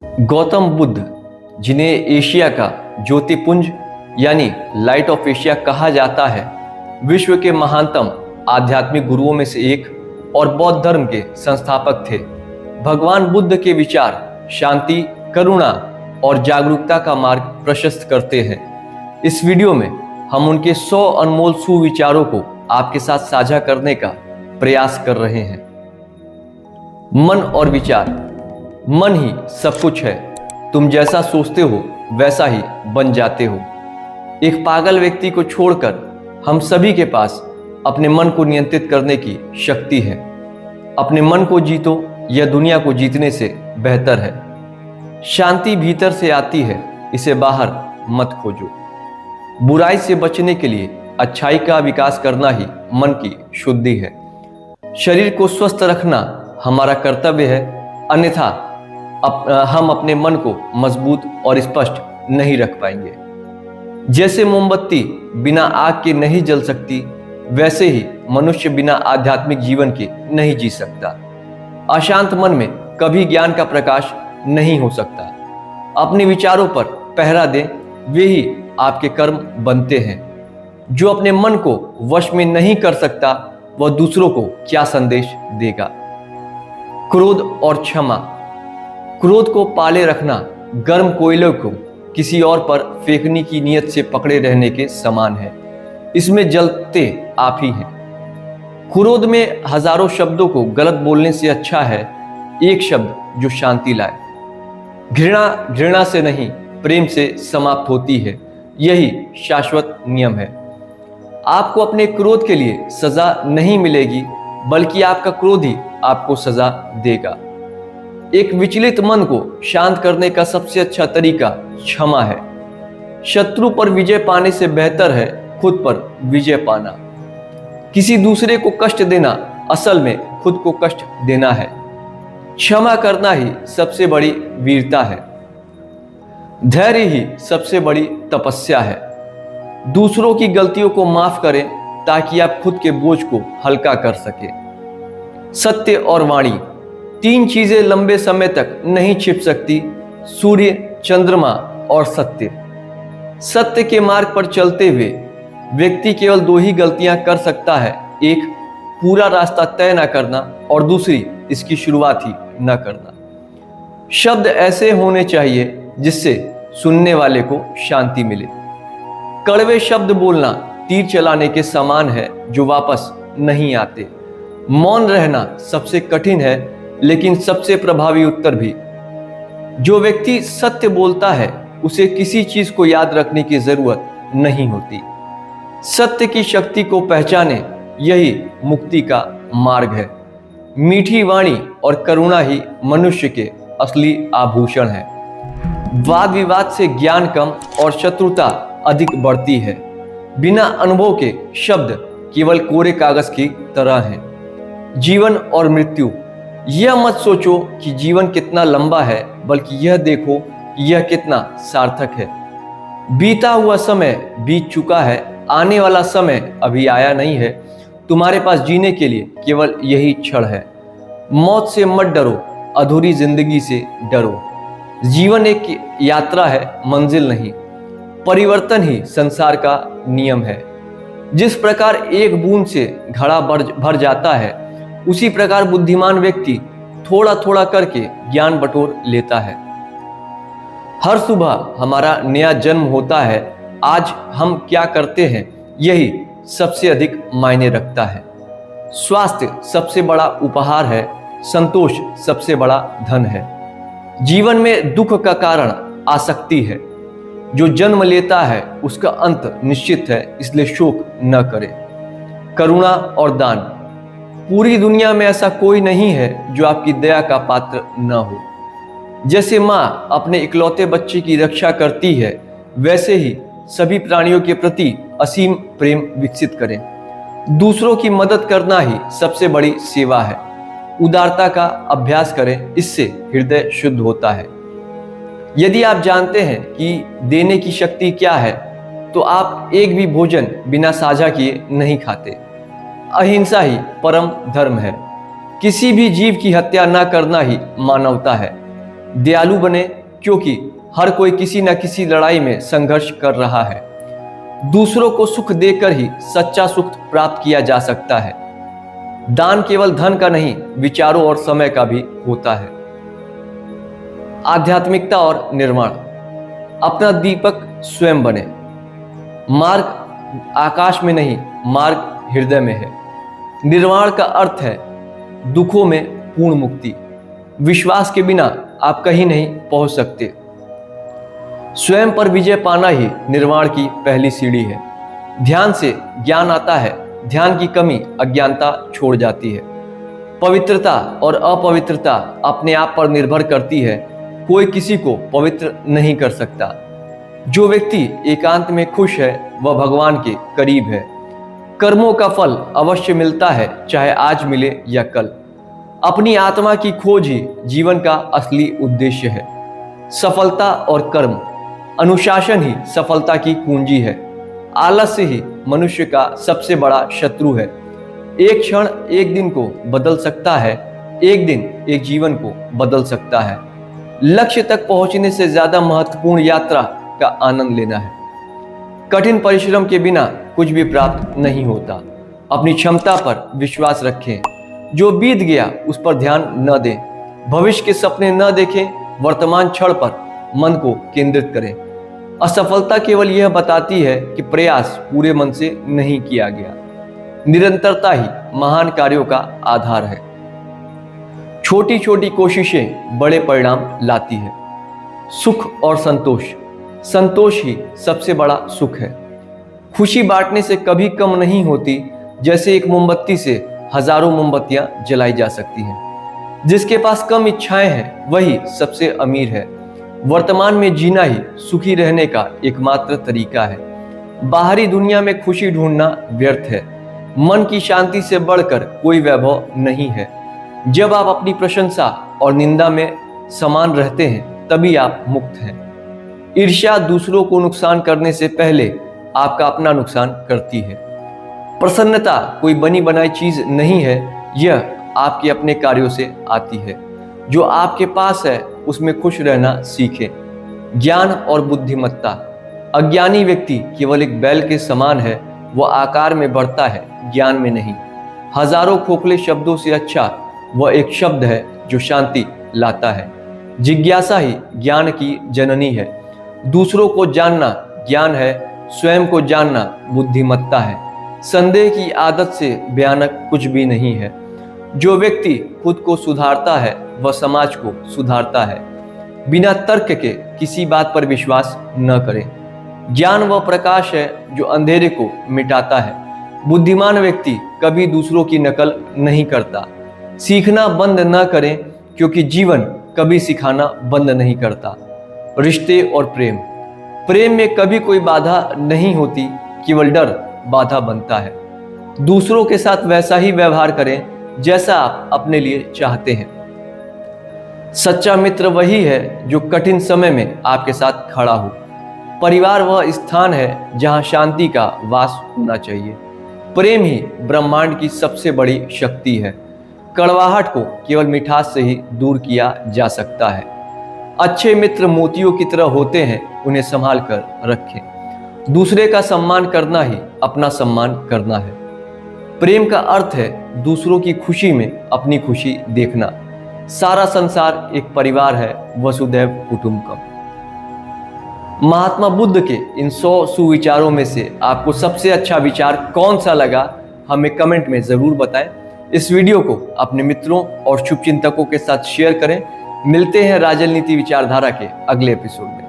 गौतम बुद्ध, जिन्हें एशिया का ज्योतिपुंज यानी लाइट ऑफ एशिया कहा जाता है, विश्व के महानतम आध्यात्मिक गुरुओं में से एक और बौद्ध धर्म के संस्थापक थे। भगवान बुद्ध के विचार शांति, करुणा और जागरूकता का मार्ग प्रशस्त करते हैं। इस वीडियो में हम उनके 100 अनमोल सुविचारों को आपके साथ साझा करने का प्रयास कर रहे हैं। मन और विचार। मन ही सब कुछ है। तुम जैसा सोचते हो वैसा ही बन जाते हो। एक पागल व्यक्ति को छोड़कर हम सभी के पास अपने मन को नियंत्रित करने की शक्ति है। अपने मन को जीतो, यह दुनिया को जीतने से बेहतर है। शांति भीतर से आती है, इसे बाहर मत खोजो। बुराई से बचने के लिए अच्छाई का विकास करना ही मन की शुद्धि है। शरीर को स्वस्थ रखना हमारा कर्तव्य है, अन्यथा हम अपने मन को मजबूत और स्पष्ट नहीं रख पाएंगे। जैसे मोमबत्ती बिना आग के नहीं जल सकती, वैसे ही मनुष्य बिना आध्यात्मिक जीवन के नहीं जी सकता। अशांत मन में कभी ज्ञान का प्रकाश नहीं हो सकता। अपने विचारों पर पहरा दें, वे ही आपके कर्म बनते हैं। जो अपने मन को वश में नहीं कर सकता, वह दूसरों को क्या संदेश देगा। क्रोध और क्षमा। क्रोध को पाले रखना गर्म कोयले को किसी और पर फेंकने की नीयत से पकड़े रहने के समान है। इसमें जलते आप ही हैं। क्रोध में हजारों शब्दों को गलत बोलने से अच्छा है एक शब्द जो शांति लाए। घृणा घृणा से नहीं, प्रेम से समाप्त होती है। यही शाश्वत नियम है। आपको अपने क्रोध के लिए सजा नहीं मिलेगी, बल्कि आपका क्रोध ही आपको सजा देगा। एक विचलित मन को शांत करने का सबसे अच्छा तरीका क्षमा है। शत्रु पर विजय पाने से बेहतर है खुद पर विजय पाना। किसी दूसरे को कष्ट देना असल में खुद को कष्ट देना है। क्षमा करना ही सबसे बड़ी वीरता है। धैर्य ही सबसे बड़ी तपस्या है। दूसरों की गलतियों को माफ करें ताकि आप खुद के बोझ को हल्का कर सके। सत्य और वाणी। 3 चीजें लंबे समय तक नहीं छिप सकती: सूर्य, चंद्रमा और सत्य। सत्य के मार्ग पर चलते हुए व्यक्ति केवल 2 ही गलतियां कर सकता है। एक, पूरा रास्ता तय न करना, और दूसरी, इसकी शुरुआत ही न करना। शब्द ऐसे होने चाहिए जिससे सुनने वाले को शांति मिले। कड़वे शब्द बोलना तीर चलाने के समान है जो वापस नहीं आते। मौन रहना सबसे कठिन है, लेकिन सबसे प्रभावी उत्तर भी। जो व्यक्ति सत्य बोलता है उसे किसी चीज को याद रखने की जरूरत नहीं होती। सत्य की शक्ति को पहचाने, यही मुक्ति का मार्ग है। मीठी वाणी और करुणा ही मनुष्य के असली आभूषण है। वाद विवाद से ज्ञान कम और शत्रुता अधिक बढ़ती है। बिना अनुभव के शब्द केवल कोरे कागज की तरह हैं। जीवन और मृत्यु। यह मत सोचो कि जीवन कितना लंबा है, बल्कि यह देखो कि यह कितना सार्थक है। बीता हुआ समय बीत चुका है, आने वाला समय अभी आया नहीं है। तुम्हारे पास जीने के लिए केवल यही क्षण है। मौत से मत डरो, अधूरी जिंदगी से डरो। जीवन एक यात्रा है, मंजिल नहीं। परिवर्तन ही संसार का नियम है। जिस प्रकार एक बूंद से घड़ा भर जाता है, उसी प्रकार बुद्धिमान व्यक्ति थोड़ा थोड़ा करके ज्ञान बटोर लेता है। हर सुबह हमारा नया जन्म होता है। आज हम क्या करते हैं, यही सबसे अधिक मायने रखता है। स्वास्थ्य सबसे बड़ा उपहार है। संतोष सबसे बड़ा धन है। जीवन में दुख का कारण आसक्ति है। जो जन्म लेता है उसका अंत निश्चित है, इसलिए शोक न करें। करुणा और दान। पूरी दुनिया में ऐसा कोई नहीं है जो आपकी दया का पात्र न हो। जैसे माँ अपने इकलौते बच्चे की रक्षा करती है, वैसे ही सभी प्राणियों के प्रति असीम प्रेम विकसित करें। दूसरों की मदद करना ही सबसे बड़ी सेवा है। उदारता का अभ्यास करें, इससे हृदय शुद्ध होता है। यदि आप जानते हैं कि देने की शक्ति क्या है, तो आप एक भी भोजन बिना साझा किए नहीं खाते। अहिंसा ही परम धर्म है। किसी भी जीव की हत्या न करना ही मानवता है। दयालु बने, क्योंकि हर कोई किसी न किसी लड़ाई में संघर्ष कर रहा है। दूसरों को सुख देकर ही सच्चा सुख प्राप्त किया जा सकता है। दान केवल धन का नहीं, विचारों और समय का भी होता है। आध्यात्मिकता और निर्माण। अपना दीपक स्वयं बने। मार्ग आकाश में नहीं, मार्ग हृदय में है। निर्वाण का अर्थ है दुखों में पूर्ण मुक्ति। विश्वास के बिना आप कहीं नहीं पहुंच सकते। स्वयं पर विजय पाना ही निर्वाण की पहली सीढ़ी है। ध्यान से ज्ञान आता है, ध्यान की कमी अज्ञानता छोड़ जाती है। पवित्रता और अपवित्रता अपने आप पर निर्भर करती है, कोई किसी को पवित्र नहीं कर सकता। जो व्यक्ति एकांत में खुश है वह भगवान के करीब है। कर्मों का फल अवश्य मिलता है, चाहे आज मिले या कल। अपनी आत्मा की खोज ही जीवन का असली उद्देश्य है। सफलता और कर्म, अनुशासन ही सफलता की कुंजी है। आलस्य ही मनुष्य का सबसे बड़ा शत्रु है। एक क्षण एक दिन को बदल सकता है, एक दिन एक जीवन को बदल सकता है। लक्ष्य तक पहुंचने से ज्यादा महत्वपूर्ण यात्रा का आनंद लेना है। कठिन परिश्रम के बिना कुछ भी प्राप्त नहीं होता। अपनी क्षमता पर विश्वास रखें। जो बीत गया उस पर ध्यान न दें। भविष्य के सपने न देखें, वर्तमान क्षण पर मन को केंद्रित करें। असफलता केवल यह बताती है कि प्रयास पूरे मन से नहीं किया गया। निरंतरता ही महान कार्यों का आधार है। छोटी छोटी कोशिशें बड़े परिणाम लाती है। सुख और संतोष, संतोष ही सबसे बड़ा सुख है। खुशी बांटने से कभी कम नहीं होती, जैसे एक मोमबत्ती से हजारों मोमबत्तियां जलाई जा सकती हैं। जिसके पास कम इच्छाएं हैं वही सबसे अमीर है। वर्तमान में जीना ही सुखी रहने का एकमात्र तरीका है। बाहरी दुनिया में खुशी ढूंढना व्यर्थ है। मन की शांति से बढ़कर कोई वैभव नहीं है। जब आप अपनी प्रशंसा और निंदा में समान रहते हैं तभी आप मुक्त हैं। ईर्ष्या दूसरों को नुकसान करने से पहले आपका अपना नुकसान करती है। प्रसन्नता कोई बनी बनाई चीज नहीं है, यह आपके अपने कार्यों से आती है। जो आपके पास है उसमें खुश रहना सीखें। ज्ञान और बुद्धिमत्ता। अज्ञानी व्यक्ति केवल एक बैल के समान है, वह आकार में बढ़ता है, ज्ञान में नहीं। हजारों खोखले शब्दों से अच्छा वह एक शब्द है जो शांति लाता है। जिज्ञासा ही ज्ञान की जननी है। दूसरों को जानना ज्ञान है, स्वयं को जानना बुद्धिमत्ता है। संदेह की आदत से भयानक कुछ भी नहीं है। जो व्यक्ति खुद को सुधारता है वह समाज को सुधारता है। बिना तर्क के किसी बात पर विश्वास न करें। ज्ञान वह प्रकाश है जो अंधेरे को मिटाता है। बुद्धिमान व्यक्ति कभी दूसरों की नकल नहीं करता। सीखना बंद न करें, क्योंकि जीवन कभी सिखाना बंद नहीं करता। रिश्ते और प्रेम। प्रेम में कभी कोई बाधा नहीं होती, केवल डर बाधा बनता है। दूसरों के साथ वैसा ही व्यवहार करें जैसा आप अपने लिए चाहते हैं। सच्चा मित्र वही है जो कठिन समय में आपके साथ खड़ा हो। परिवार वह स्थान है जहां शांति का वास होना चाहिए। प्रेम ही ब्रह्मांड की सबसे बड़ी शक्ति है। कड़वाहट को केवल मिठास से ही दूर किया जा सकता है। अच्छे मित्र मोतियों की तरह होते हैं, उन्हें संभाल कर रखें। दूसरे का सम्मान करना ही अपना सम्मान करना है। प्रेम का अर्थ है दूसरों की खुशी में अपनी खुशी देखना। सारा संसार एक परिवार है, वसुधैव कुटुंबकम। महात्मा बुद्ध के इन 100 सुविचारों में से आपको सबसे अच्छा विचार कौन सा लगा, हमें कमेंट में जरूर बताएं। इस वीडियो को अपने मित्रों और शुभचिंतकों के साथ शेयर करें। मिलते हैं राजनीति विचारधारा के अगले एपिसोड में।